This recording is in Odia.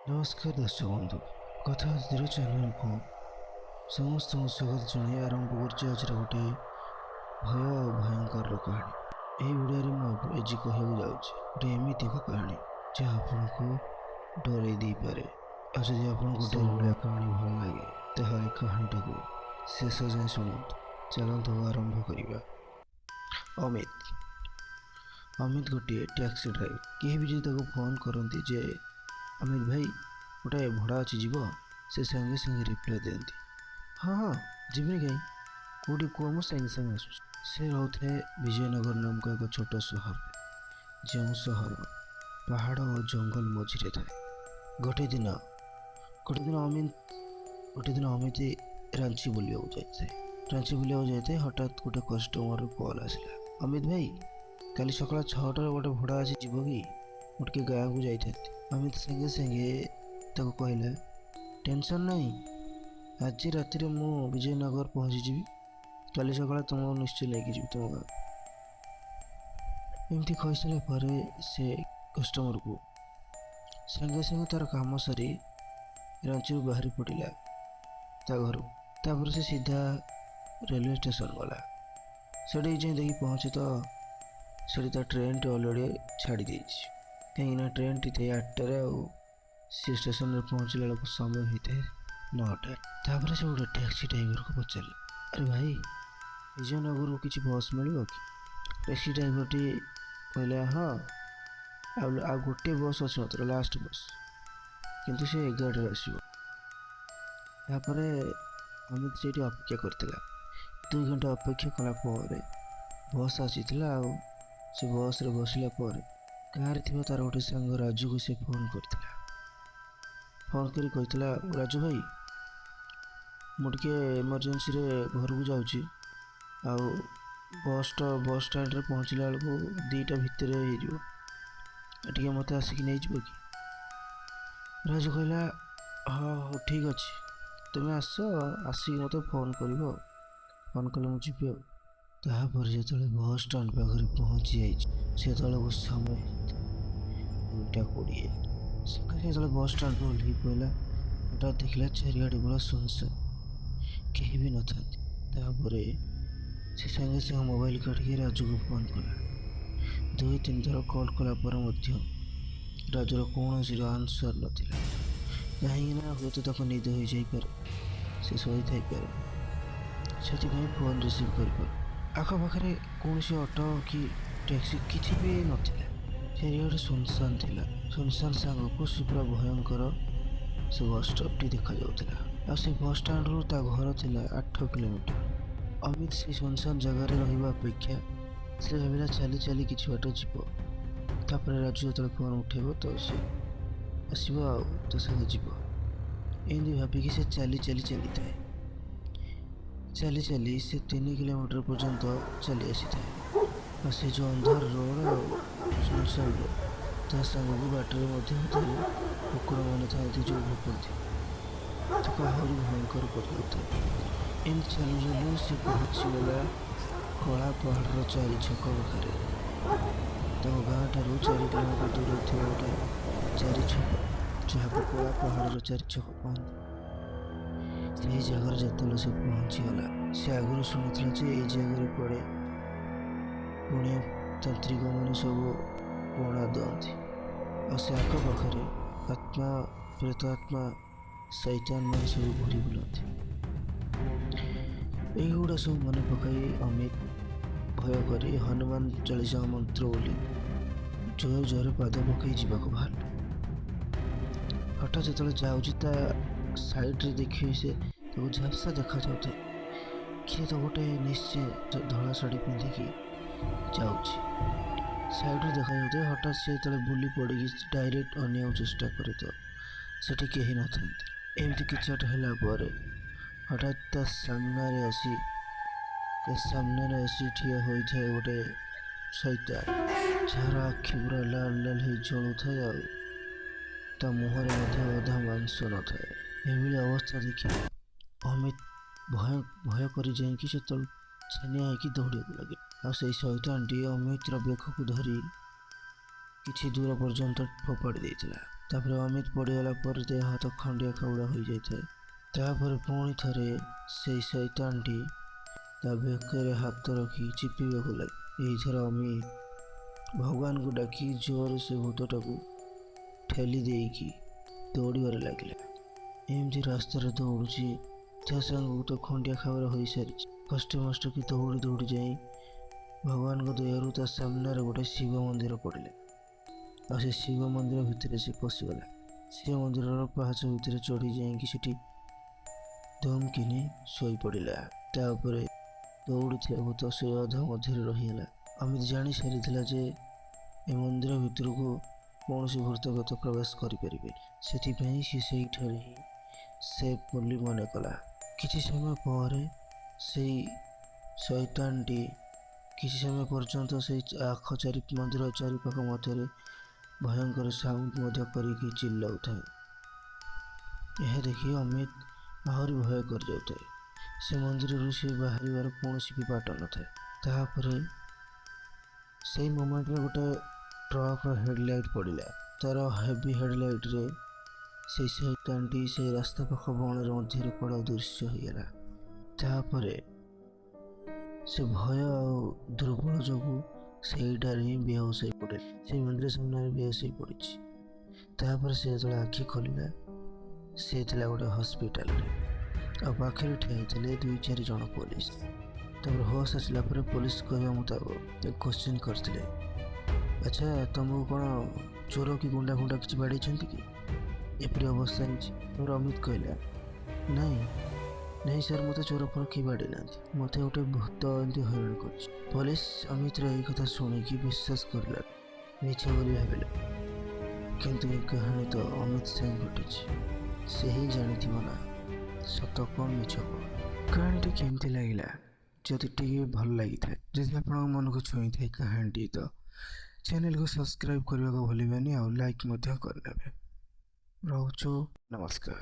ନମସ୍କାର ଦର୍ଶକ ବନ୍ଧୁ, କଥା ଧୀର ଚ୍ୟାନେଲକୁ ସମସ୍ତଙ୍କୁ ସ୍ୱାଗତ ଜଣାଇ ଆରମ୍ଭ କରୁଛି ଆଜିର ଗୋଟେ ଭୟ ଓ ଭୟଙ୍କର କାହାଣୀ। ଏହି ଭିଡ଼ିଓରେ ମୁଁ ଆଜି କହିବାକୁ ଯାଉଛି ଗୋଟେ ଏମିତି ଏକ କାହାଣୀ ଯାହା ଆପଣଙ୍କୁ ଡରାଇ ଦେଇପାରେ। ଆଉ ଯଦି ଆପଣଙ୍କୁ ଡରଭଳିଆ କାହାଣୀ ଭଲ ଲାଗେ ତାହେଲେ କାହାଣୀଟାକୁ ଶେଷ ଯାଏଁ ଶୁଣନ୍ତୁ। ଚାଲନ୍ତୁ ଆରମ୍ଭ କରିବା। ଅମିତ ଗୋଟିଏ ଟ୍ୟାକ୍ସି ଡ୍ରାଇଭର। କେହି ବି ଯଦି ତାକୁ ଫୋନ୍ କରନ୍ତି ଯେ ଅମିତ ଭାଇ ଗୋଟେ ଭଡ଼ା ଅଛି ଯିବ, ସେ ସାଙ୍ଗେ ସାଙ୍ଗେ ରିପ୍ଲାଏ ଦିଅନ୍ତି, ହଁ ହଁ ଯିବିନି କାହିଁ, କେଉଁଠି କୁହ, ମୁଁ ସାଙ୍ଗେ ସାଙ୍ଗେ ଆସୁଛି। ସେ ରହୁଥାଏ ବିଜୟନଗର ନାମକ ଏକ ଛୋଟ ସହରରେ, ଯେଉଁ ସହର ପାହାଡ଼ ଓ ଜଙ୍ଗଲ ମଝିରେ ଥାଏ। ଗୋଟେ ଦିନ ଅମିତ ରାଞ୍ଚି ବୁଲିବାକୁ ଯାଇଥାଏ। ହଠାତ୍ ଗୋଟେ କଷ୍ଟମର କଲ୍ ଆସିଲା, ଅମିତ ଭାଇ କାଲି ସକାଳ 6ଟାରେ ଗୋଟେ ଭଡ଼ା ଅଛି, ଯିବ କି? ମୁଁ ଟିକେ ଗାଁକୁ ଯାଇଥାନ୍ତି। ଅମିତ ସାଙ୍ଗେ ସାଙ୍ଗେ ତାକୁ କହିଲା, ଟେନସନ୍ ନାହିଁ, ଆଜି ରାତିରେ ମୁଁ ବିଜୟନଗର ପହଞ୍ଚିଯିବି, କାଲି ସକାଳେ ତୁମକୁ ନିଶ୍ଚୟ ନେଇକି ଯିବି ତୁମ ଗାଁ। ଏମିତି କହିସାରିଲା ପରେ ସେ କଷ୍ଟମରକୁ ସାଙ୍ଗେ ସାଙ୍ଗେ ତାର କାମ ସାରି ରାଞ୍ଚିରୁ ବାହାରି ପଡ଼ିଲା ତା ଘରୁ। ତାପରେ ସେ ସିଧା ରେଲୱେ ଷ୍ଟେସନ ଗଲା। ସେଠିକି ଯାଇ ଦେଖି ପହଞ୍ଚେ ତ ସେଠି ତା ଟ୍ରେନଟି ଅଲରେଡ଼ି ଛାଡ଼ି ଦେଇଛି, କାହିଁକିନା ଟ୍ରେନଟି ଥାଏ 8ଟାରେ ଆଉ ସେ ଷ୍ଟେସନରେ ପହଞ୍ଚିଲା ବେଳକୁ ସମୟ ହେଇଥାଏ 9ଟା। ତାପରେ ସେ ଗୋଟେ ଟ୍ୟାକ୍ସି ଡ୍ରାଇଭରକୁ ପଚାରିଲା, ଆରେ ଭାଇ ବିଜୟନଗରରୁ କିଛି ବସ୍ ମିଳିବ କି? ଟ୍ୟାକ୍ସି ଡ୍ରାଇଭରଟି କହିଲା, ହଁ ଆଉ ଗୋଟିଏ ବସ୍ ଅଛି ମାତ୍ର, ଲାଷ୍ଟ ବସ୍, କିନ୍ତୁ ସେ 11ଟାରେ ଆସିବ। ତାପରେ ଅମିତ ସେଇଠି ଅପେକ୍ଷା କରିଥିଲା। 2 ଘଣ୍ଟା ଅପେକ୍ଷା କଲା ପରେ ବସ୍ ଆସିଥିଲା। ଆଉ ସେ ବସ୍ରେ ବସିଲା ପରେ ଗାଁରେ ଥିବା ତାର ଗୋଟେ ସାଙ୍ଗ ରାଜୁକୁ ସେ ଫୋନ୍ କରିଥିଲା। ଫୋନ୍ କରି କହିଥିଲା, ରାଜୁ ଭାଇ ମୁଁ ଟିକେ ଏମର୍ଜେନ୍ସିରେ ଘରକୁ ଯାଉଛି, ଆଉ ବସ୍ ଷ୍ଟାଣ୍ଡରେ ପହଞ୍ଚିଲା ବେଳକୁ 2ଟା ଭିତରେ ହେଇଯିବ, ଟିକେ ମୋତେ ଆସିକି ନେଇଯିବ କି? ରାଜୁ କହିଲା, ହଁ ହଉ ଠିକ୍ ଅଛି, ତୁମେ ଆସିକି ମୋତେ ଫୋନ୍ କରିବ, ଫୋନ୍ କଲେ ମୁଁ ଯିବି ଆଉ। ତାପରେ ଯେତେବେଳେ ବସ୍ ଷ୍ଟାଣ୍ଡ ପାଖରେ ପହଞ୍ଚି ଯାଇଛି, ସେତେବେଳକୁ ସମୟ 2ଟା 20। ସକାଳେ ଯେତେବେଳେ ବସ୍ ଷ୍ଟାଣ୍ଡରୁ ଓହ୍ଲେଇ ପଡ଼ିଲା, ହଠାତ୍ ଦେଖିଲା ଚାରିଆଡ଼େ ପୁରା ସୁନସାନ୍, କେହି ବି ନଥାନ୍ତି। ତାପରେ ସେ ସାଙ୍ଗେ ସାଙ୍ଗେ ମୋବାଇଲ କାଢ଼ିକି ରାଜୁକୁ ଫୋନ୍ କଲା। 2-3 ଥର କଲ୍ କଲା ପରେ ମଧ୍ୟ ରାଜୁର କୌଣସି ଆନ୍ସର ନଥିଲା, କାହିଁକିନା ହୁଏତ ତାକୁ ନିଦ ହୋଇଯାଇପାରେ, ସେ ଶୋଇଥାଇପାରେ, ସେଥିପାଇଁ ଫୋନ୍ ରିସିଭ୍ କରିପାରେ। ଆଖପାଖରେ କୌଣସି ଅଟୋ କି ଟ୍ୟାକ୍ସି କିଛି ବି ନଥିଲା, ଚାରିଆଡ଼େ ସୁନସାନ୍ ଥିଲା। ସୁନସାନ୍ ସାଙ୍ଗକୁ ସେ ପୁରା ଭୟଙ୍କର ସେ ବସ୍ ଷ୍ଟପ୍ଟି ଦେଖାଯାଉଥିଲା। ଆଉ ସେ ବସ୍ ଷ୍ଟାଣ୍ଡରୁ ତା ଘର ଥିଲା 8 କିଲୋମିଟର। ଅମିତ ସେଇ ସୁନସାନ୍ ଜାଗାରେ ରହିବା ଅପେକ୍ଷା ସେ ଭାବିଲା ଚାଲି ଚାଲି କିଛି ବାଟ ଯିବ, ତାପରେ ରାଜୁ ଯେତେବେଳେ ଫୋନ୍ ଉଠେଇବ ତ ସେ ଆସିବ ଆଉ ତା ସାଙ୍ଗେ ଯିବ। ଏମିତି ଭାବିକି ସେ ଚାଲିଥାଏ। ଚାଲି ସେ 3 କିଲୋମିଟର ପର୍ଯ୍ୟନ୍ତ ଚାଲି ଆସିଥାଏ। ଆଉ ସେ ଯେଉଁ ଅନ୍ଧାର ରୋଡ଼ ଆଉ ସୁନସାନ୍ ରୋଡ଼, ତା ସାଙ୍ଗକୁ ବାଟରେ ମଧ୍ୟ କୁକୁରମାନେ ଥାଆନ୍ତି ଯେଉଁ ଭୋକନ୍ତି, ତାକୁ ଆହୁରି ଭୟଙ୍କର କରିଦେଉଥାଏ। ଏମିତି ଚାଲୁ ସେ ପହଞ୍ଚିଗଲା କଳା ପାହାଡ଼ର 4 ଛକ ପାଖରେ। ତାଙ୍କ ଗାଁଠାରୁ 4 କିଲୋମିଟର ଦୂରରେ ଥିବା ଗୋଟେ 4 ଛକ, ଯାହାକୁ କଳା ପାହାଡ଼ର 4 ଛକ କହନ୍ତି। ସେହି ଜାଗାରେ ଯେତେବେଳେ ସେ ପହଞ୍ଚିଗଲା, ସେ ଆଗରୁ ଶୁଣିଥିଲା ଯେ ଏଇ ଜାଗାରେ କୁଆଡ଼େ ପୁଣ୍ୟ ତାନ୍ତ୍ରିକମାନେ ସବୁ ପଣା ଦିଅନ୍ତି, ଆଉ ସେ ଆଖପାଖରେ ଆତ୍ମା, ପ୍ରେତାତ୍ମା, ଶୈତାନ ମାନେ ସବୁ ଘୁରି ବୁଲନ୍ତି। ଏଇଗୁଡ଼ା ସବୁ ମନେ ପକାଇ ଅମିତ ଭୟ କରି ହନୁମାନ ଚାଳିଶା ମନ୍ତ୍ର ବୋଲି ଜୋରେ ପାଦ ପକାଇ ଯିବାକୁ ବାହାରିଲା। ହଠାତ୍ ଯେତେବେଳେ ଯାଉଛି ତା ସାଇଡ଼ରେ ଦେଖି ସେ ତାକୁ ଝାପ୍ସା ଦେଖାଯାଉଥାଏ, କିଏ ତ ଗୋଟେ ନିଶ୍ଚୟ ଧଳା ଶାଢ଼ୀ ପିନ୍ଧିକି ଯାଉଛି, ସାଇଡ଼ରୁ ଦେଖାଯାଉଥାଏ। ହଠାତ୍ ସେ ଯେତେବେଳେ ବୁଲି ପଡ଼ିକି ଡାଇରେକ୍ଟ ଅନେଇବାକୁ ଚେଷ୍ଟା କରେ ତ ସେଠି କେହି ନଥାନ୍ତି। ଏମିତି କିଛି ବାଟ ହେଲା ପରେ ହଠାତ୍ ତା ସାମ୍ନାରେ ଆସି ଠିଆ ହୋଇଥାଏ ଗୋଟେ ଶୈତାନ, ଯାହାର ଆଖି ପୁରା ଲାଲ ଲାଲ ହେଇ ଜଳୁଥାଏ, ଆଉ ତା ମୁହଁରେ ମଧ୍ୟ ଅଧା ମାଂସ ନଥାଏ। ଏଭଳି ଅବସ୍ଥା ଦେଖି ଅମିତ ଭୟ କରି ଯାଇକି ସେତେବେଳେ ଛାନିଆ ହେଇକି ଦୌଡ଼ିବାକୁ ଲାଗେ। ଆଉ ସେଇ ଶୈତାନଟି ଅମିତର ବେକକୁ ଧରି କିଛି ଦୂର ପର୍ଯ୍ୟନ୍ତ ଫୋପାଡ଼ି ଦେଇଥିଲା। ତାପରେ ଅମିତ ପଡ଼ିଗଲା ପରେ ଦେହ ହାତ ଖଣ୍ଡିଆ ଖାବଡ଼ା ହୋଇଯାଇଥାଏ। ତାପରେ ପୁଣି ଥରେ ସେଇ ଶୈତାନଟି ତା ବେକରେ ହାତ ରଖି ଚିପିବାକୁ ଲାଗେ। ଏଇଥର ଅମିତ ଭଗବାନଙ୍କୁ ଡାକି ଜୋରରେ ସେ ଭୂତଟାକୁ ଠେଲି ଦେଇକି ଦୌଡ଼ିବାରେ ଲାଗିଲା। ଏମିତି ରାସ୍ତାରେ ଦୌଡ଼ୁଛି, ତା ସାଙ୍ଗକୁ ତ ଖଣ୍ଡିଆ ଖାବରା ହୋଇସାରିଛି। କଷ୍ଟେ ମଷ୍ଟକେ ଦୌଡ଼ି ଦୌଡ଼ି ଯାଇ ଭଗବାନଙ୍କ ଦୟାରୁ ତା ସାମ୍ନାରେ ଗୋଟେ ଶିବ ମନ୍ଦିର ପଡ଼ିଲା। ଆଉ ସେ ଶିବ ମନ୍ଦିର ଭିତରେ ସେ ପଶିଗଲା। ଶିବ ମନ୍ଦିରର ପାହାଚ ଭିତରେ ଚଢ଼ି ଯାଇକି ସେଠି ଧମକିନି ଶୋଇପଡ଼ିଲା। ତା ଉପରେ ଦୌଡ଼ୁଥିବା ଭୂତ ସେ ଅଧା ମଧ୍ୟରେ ରହିଗଲା। ଅମିତ ଜାଣି ସାରିଥିଲା ଯେ ଏ ମନ୍ଦିର ଭିତରକୁ କୌଣସି ଭୂତଗତ ପ୍ରବେଶ କରିପାରିବେ, ସେଥିପାଇଁ ସେ ସେଇଠାରେ ହିଁ ସେଫ୍ ବୋଲି ମନେ କଲା। କିଛି ସମୟ ପରେ ସେଇ ଶୈତାନଟି କିଛି ସମୟ ପର୍ଯ୍ୟନ୍ତ ସେଇ ମନ୍ଦିର ଚାରିପାଖ ମଧ୍ୟରେ ଭୟଙ୍କର ସାଉଣ୍ଡ ମଧ୍ୟ କରିକି ଚିଲ୍ଲାଉଥାଏ। ଏହା ଦେଖି ଅମିତ ଆହୁରି ଭୟ କରିଯାଉଥାଏ। ସେ ମନ୍ଦିରରୁ ସେ ବାହାରିବାର କୌଣସି ବି ବାଟ ନଥାଏ। ତାପରେ ସେଇ ମୋମେଣ୍ଟରେ ଗୋଟେ ଟ୍ରକର ହେଡ଼ଲାଇଟ୍ ପଡ଼ିଲା। ତାର ହେଭି ହେଡ଼ଲାଇଟ୍ରେ ସେଇ ଶୈତାନଟି ସେଇ ରାସ୍ତା ପାଖ ବଣର ମଧ୍ୟରେ ପଡ଼ ଦୃଶ୍ୟ ହୋଇଗଲା। ତାପରେ ସେ ଭୟ ଆଉ ଦୁର୍ବଳ ଯୋଗୁଁ ସେଇଟାରେ ହିଁ ବେହୋସ ହୋଇ ପଡ଼ିଲା। ସେଇ ମନ୍ଦିର ସାମ୍ନାରେ ବେହୋସ ହୋଇ ପଡ଼ିଛି। ତାପରେ ସେ ଯେତେବେଳେ ଆଖି ଖୋଲିଲା, ସେ ଥିଲା ଗୋଟେ ହସ୍ପିଟାଲରେ। ଆଉ ପାଖରେ ଠିଆ ହେଇଥିଲେ 2-4 ଜଣ ପୋଲିସ। ତାପରେ ହୋସ୍ ଆସିଲା ପରେ ପୋଲିସ କହିବା ମୁତାବକ କ୍ୱେଶ୍ଚିନ୍ କରିଥିଲେ, ଆଚ୍ଛା ତମକୁ କ'ଣ ଚୋର କି ଗୁଣ୍ଡା କିଛି ବାଡ଼େଇଛନ୍ତି କି? ଏପରି ଅବସ୍ଥା ହେଇଛି। ତାପରେ ଅମିତ କହିଲା, ନାଇଁ ସାର୍, ମୋତେ ଚୋର ଫୋର କେହି ବାଡ଼େଇ ନାହାନ୍ତି, ମୋତେ ଗୋଟେ ଭୂତ ଏମିତି ହଇରାଣ କରୁଛି। ପୋଲିସ ଅମିତର ଏଇ କଥା ଶୁଣିକି ବିଶ୍ୱାସ କରିଲା, ମିଛ ବୋଲି ଭାବିଲା। କିନ୍ତୁ ଏ କାହାଣୀ ତ ଅମିତ ସାଙ୍ଗେ ଘଟିଛି। ସେ ହିଁ ଜାଣିଥିବ ନା ସତ କ'ଣ ମିଛ କ'ଣ। କାହାଣୀଟି କେମିତି ଲାଗିଲା? ଯଦି ଟିକେ ଭଲ ଲାଗିଥାଏ, ଯଦି ଆପଣଙ୍କ ମନକୁ ଛୁଇଁଥାଏ କାହାଣୀଟି, ତ ଚ୍ୟାନେଲକୁ ସବସ୍କ୍ରାଇବ୍ କରିବାକୁ ଭୁଲିବେନି ଆଉ ଲାଇକ୍ ମଧ୍ୟ କରିନେବେ। ରହୁଛୁ, ନମସ୍କାର।